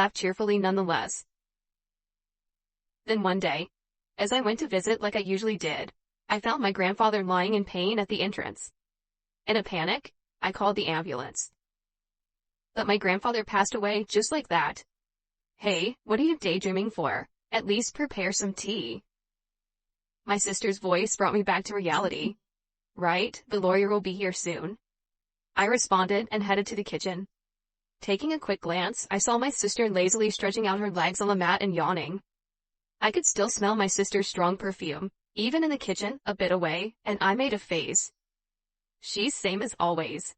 laughed cheerfully nonetheless. Then one day, as I went to visit like I usually did, I found my grandfather lying in pain at the entrance. In a panic, I called the ambulance. But my grandfather passed away just like that. Hey, what are you daydreaming for? At least prepare some tea. My sister's voice brought me back to reality. Right, the lawyer will be here soon. I responded and headed to the kitchen. Taking a quick glance, I saw my sister lazily stretching out her legs on the mat and yawning. I could still smell my sister's strong perfume, even in the kitchen, a bit away, and I made a face. She's same as always,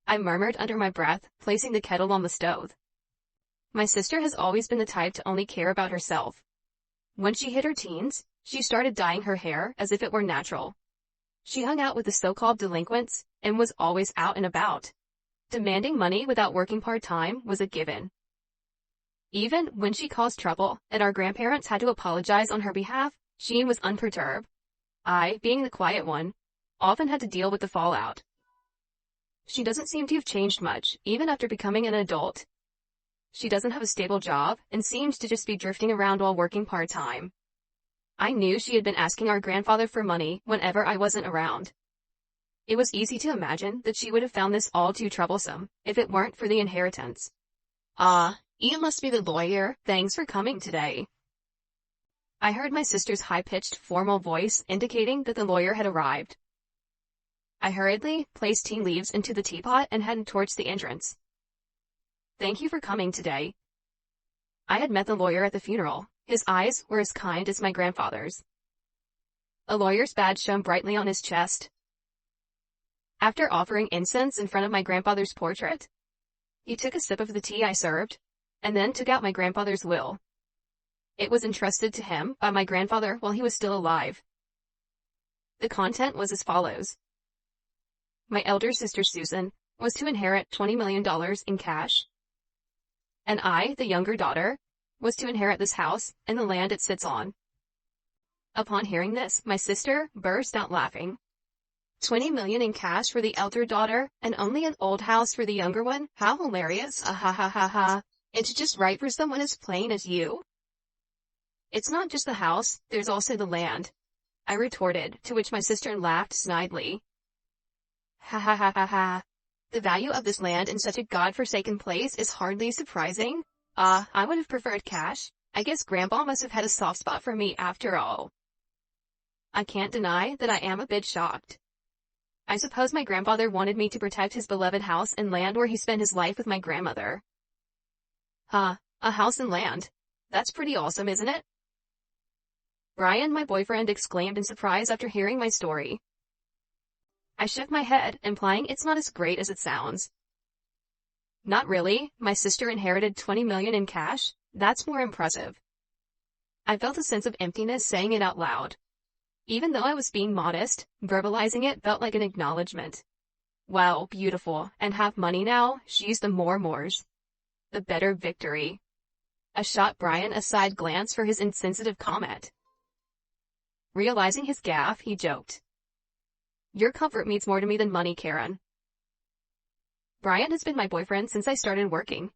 I murmured under my breath, placing the kettle on the stove. My sister has always been the type to only care about herself. When she hit her teens, she started dyeing her hair as if it were natural. She hung out with the so-called delinquents and was always out and about. Demanding money without working part-time was a given. Even when she caused trouble and our grandparents had to apologize on her behalf, she was unperturbed. I, being the quiet one, often had to deal with the fallout. She doesn't seem to have changed much, even after becoming an adult. She doesn't have a stable job and seems to just be drifting around while working part-time. I knew she had been asking our grandfather for money whenever I wasn't around. It was easy to imagine that she would have found this all too troublesome if it weren't for the inheritance. Ah, you must be the lawyer. Thanks for coming today. I heard my sister's high-pitched, formal voice indicating that the lawyer had arrived. I hurriedly placed tea leaves into the teapot and headed towards the entrance. Thank you for coming today. I had met the lawyer at the funeral. His eyes were as kind as my grandfather's. A lawyer's badge shone brightly on his chest. After offering incense in front of my grandfather's portrait, he took a sip of the tea I served, and then took out my grandfather's will. It was entrusted to him by my grandfather while he was still alive. The content was as follows. My elder sister Susan was to inherit $20 million in cash, and I, the younger daughter, was to inherit this house and the land it sits on. Upon hearing this, my sister burst out laughing. $20 million in cash for the elder daughter, and only an old house for the younger one? How hilarious. Ah ha ha ha ha. It's just right for someone as plain as you. It's not just the house, there's also the land, I retorted, to which my sister laughed snidely. Ha ha ha ha ha. The value of this land in such a god-forsaken place is hardly surprising. I would have preferred cash. I guess Grandpa must have had a soft spot for me after all. I can't deny that I am a bit shocked. I suppose my grandfather wanted me to protect his beloved house and land where he spent his life with my grandmother. A house and land. That's pretty awesome, isn't it? Brian, my boyfriend, exclaimed in surprise after hearing my story. I shook my head, implying it's not as great as it sounds. Not really. My sister inherited $20 million in cash. That's more impressive. I felt a sense of emptiness saying it out loud. Even though I was being modest, verbalizing it felt like an acknowledgement. Wow, beautiful, and have money now? She's the mores. The better victory. I shot Brian a side glance for his insensitive comment. Realizing his gaffe, he joked. Your comfort means more to me than money, Karen. Brian has been my boyfriend since I started working.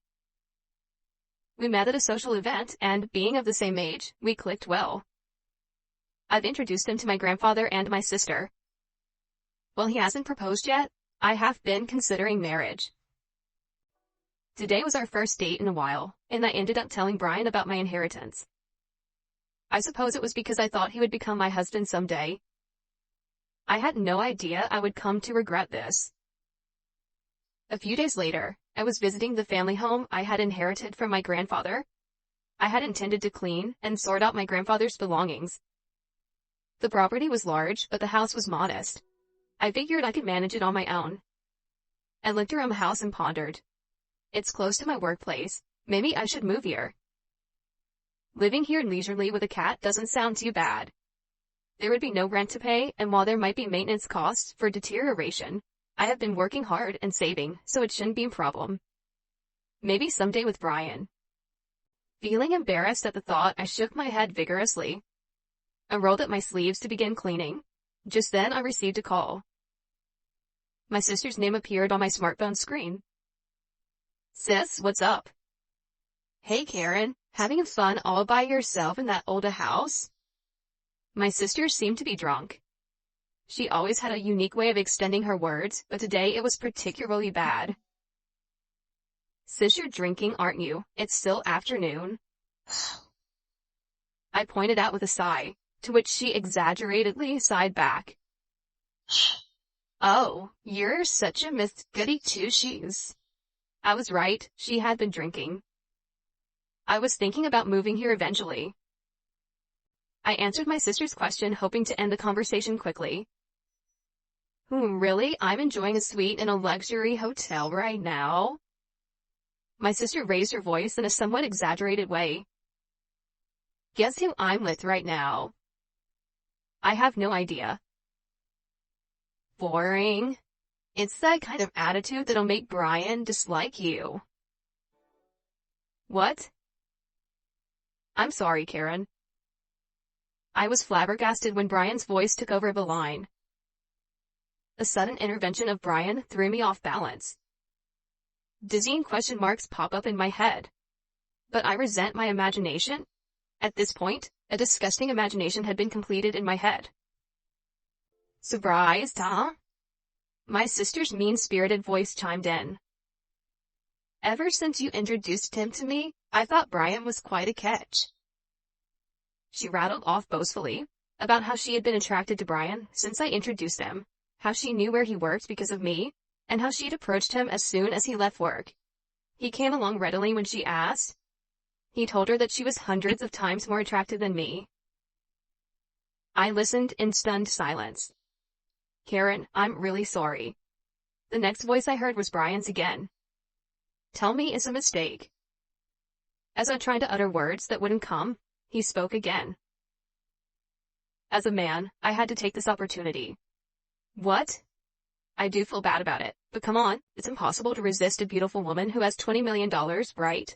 We met at a social event, and, being of the same age, we clicked well. I've introduced him to my grandfather and my sister. While he hasn't proposed yet, I have been considering marriage. Today was our first date in a while, and I ended up telling Brian about my inheritance. I suppose it was because I thought he would become my husband someday. I had no idea I would come to regret this. A few days later, I was visiting the family home I had inherited from my grandfather. I had intended to clean and sort out my grandfather's belongings. The property was large, but the house was modest. I figured I could manage it on my own. I looked around the house and pondered. It's close to my workplace. Maybe I should move here. Living here leisurely with a cat doesn't sound too bad. There would be no rent to pay, and while there might be maintenance costs for deterioration, I have been working hard and saving, so it shouldn't be a problem. Maybe someday with Brian. Feeling embarrassed at the thought, I shook my head vigorously. I rolled up my sleeves to begin cleaning. Just then I received a call. My sister's name appeared on my smartphone screen. Sis, what's up? Hey Karen, having fun all by yourself in that old house? My sister seemed to be drunk. She always had a unique way of extending her words, but today it was particularly bad. Sis, you're drinking, aren't you? It's still afternoon. I pointed out with a sigh, to which she exaggeratedly sighed back. Oh, you're such a Miss Goody Two-Shoes. I was right, she had been drinking. I was thinking about moving here eventually. I answered my sister's question, hoping to end the conversation quickly. Really? I'm enjoying a suite in a luxury hotel right now. My sister raised her voice in a somewhat exaggerated way. Guess who I'm with right now? I have no idea. Boring. It's that kind of attitude that'll make Brian dislike you. What? I'm sorry, Karen. I was flabbergasted when Brian's voice took over the line. The sudden intervention of Brian threw me off balance. Dizzying question marks pop up in my head. But I resent my imagination. At this point, a disgusting imagination had been completed in my head. Surprised, huh? My sister's mean-spirited voice chimed in. Ever since you introduced him to me, I thought Brian was quite a catch. She rattled off boastfully about how she had been attracted to Brian since I introduced him, how she knew where he worked because of me, and how she'd approached him as soon as he left work. He came along readily when she asked. He told her that she was hundreds of times more attractive than me. I listened in stunned silence. Karen, I'm really sorry. The next voice I heard was Brian's again. Tell me it's a mistake. As I tried to utter words that wouldn't come, he spoke again. As a man, I had to take this opportunity. What? I do feel bad about it, but come on, it's impossible to resist a beautiful woman who has $20 million, right?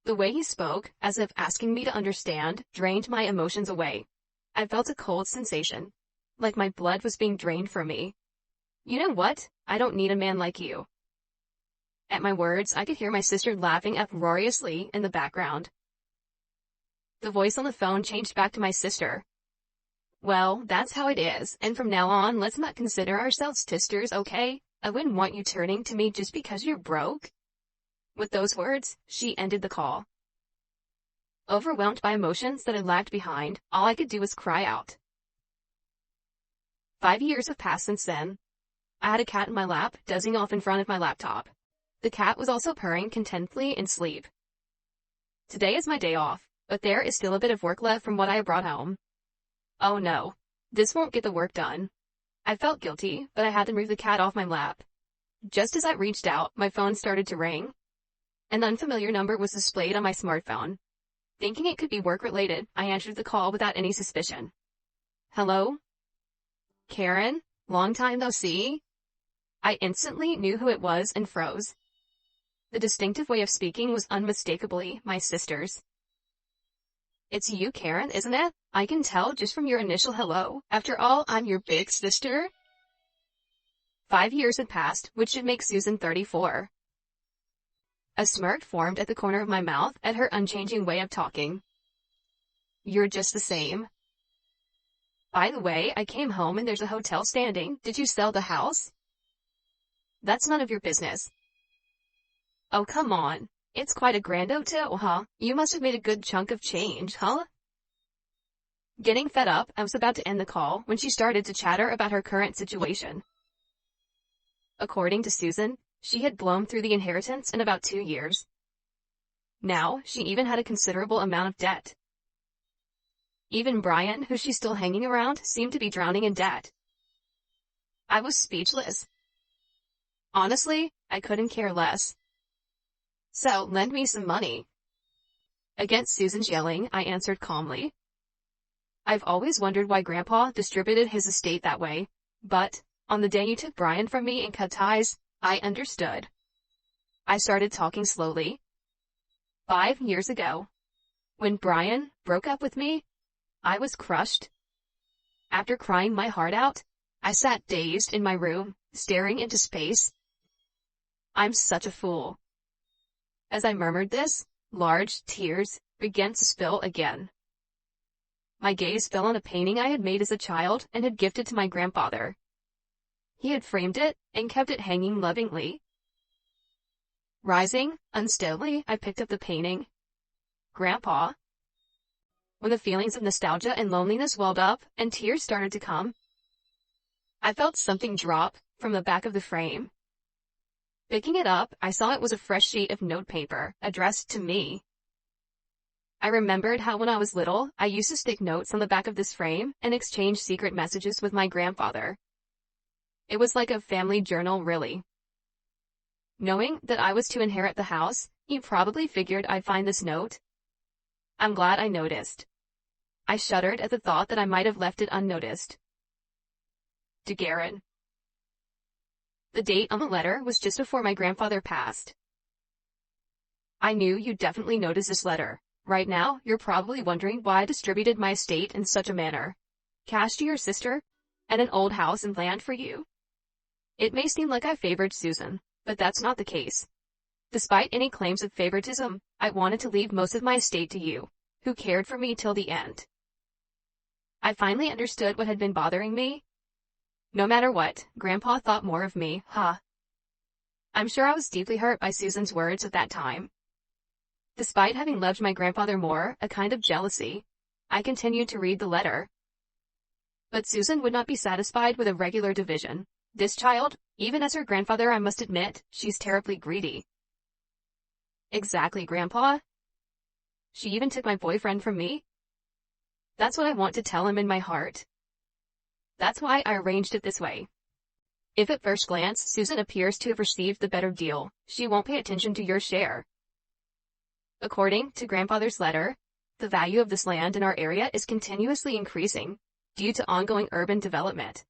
The way he spoke, as if asking me to understand, drained my emotions away. I felt a cold sensation, like my blood was being drained from me. You know what? I don't need a man like you. At my words, I could hear my sister laughing uproariously in the background. The voice on the phone changed back to my sister. Well, that's how it is, and from now on, let's not consider ourselves sisters, okay? I wouldn't want you turning to me just because you're broke. With those words, she ended the call. Overwhelmed by emotions that had lagged behind, all I could do was cry out. 5 years have passed since then. I had a cat in my lap, dozing off in front of my laptop. The cat was also purring contentedly in sleep. Today is my day off, but there is still a bit of work left from what I brought home. Oh no, this won't get the work done. I felt guilty, but I had to move the cat off my lap. Just as I reached out, my phone started to ring. An unfamiliar number was displayed on my smartphone. Thinking it could be work-related, I answered the call without any suspicion. Hello? Karen? Long time no see? I instantly knew who it was and froze. The distinctive way of speaking was unmistakably my sister's. It's you, Karen, isn't it? I can tell just from your initial hello. After all, I'm your big sister. 5 years had passed, which should make Susan 34. A smirk formed at the corner of my mouth at her unchanging way of talking. You're just the same. By the way, I came home and there's a hotel standing. Did you sell the house? That's none of your business. Oh, come on. It's quite a grand hotel, huh? You must have made a good chunk of change, huh? Getting fed up, I was about to end the call when she started to chatter about her current situation. According to Susan, she had blown through the inheritance in about 2 years. Now, she even had a considerable amount of debt. Even Brian, who she's still hanging around, seemed to be drowning in debt. I was speechless. Honestly, I couldn't care less. So, lend me some money. Against Susan's yelling, I answered calmly. I've always wondered why Grandpa distributed his estate that way, but, on the day you took Brian from me and cut ties, I understood. I started talking slowly. 5 years ago, when Brian broke up with me, I was crushed. After crying my heart out, I sat dazed in my room, staring into space. I'm such a fool. As I murmured this, large tears began to spill again. My gaze fell on a painting I had made as a child and had gifted to my grandfather. He had framed it and kept it hanging lovingly. Rising, unsteadily, I picked up the painting. Grandpa. When the feelings of nostalgia and loneliness welled up and tears started to come, I felt something drop from the back of the frame. Picking it up, I saw it was a fresh sheet of notepaper addressed to me. I remembered how when I was little, I used to stick notes on the back of this frame and exchange secret messages with my grandfather. It was like a family journal, really. Knowing that I was to inherit the house, he probably figured I'd find this note. I'm glad I noticed. I shuddered at the thought that I might have left it unnoticed. To Garrett. The date on the letter was just before my grandfather passed. I knew you'd definitely notice this letter. Right now, you're probably wondering why I distributed my estate in such a manner. Cash to your sister, and an old house and land for you. It may seem like I favored Susan, but that's not the case. Despite any claims of favoritism, I wanted to leave most of my estate to you, who cared for me till the end. I finally understood what had been bothering me. No matter what, Grandpa thought more of me, huh? I'm sure I was deeply hurt by Susan's words at that time. Despite having loved my grandfather more, a kind of jealousy, I continued to read the letter. But Susan would not be satisfied with a regular division. This child, even as her grandfather, I must admit, she's terribly greedy. Exactly, Grandpa. She even took my boyfriend from me. That's what I want to tell him in my heart. That's why I arranged it this way. If at first glance Susan appears to have received the better deal, she won't pay attention to your share. According to Grandfather's letter, the value of this land in our area is continuously increasing due to ongoing urban development.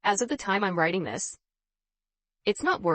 As of the time I'm writing this, it's not worth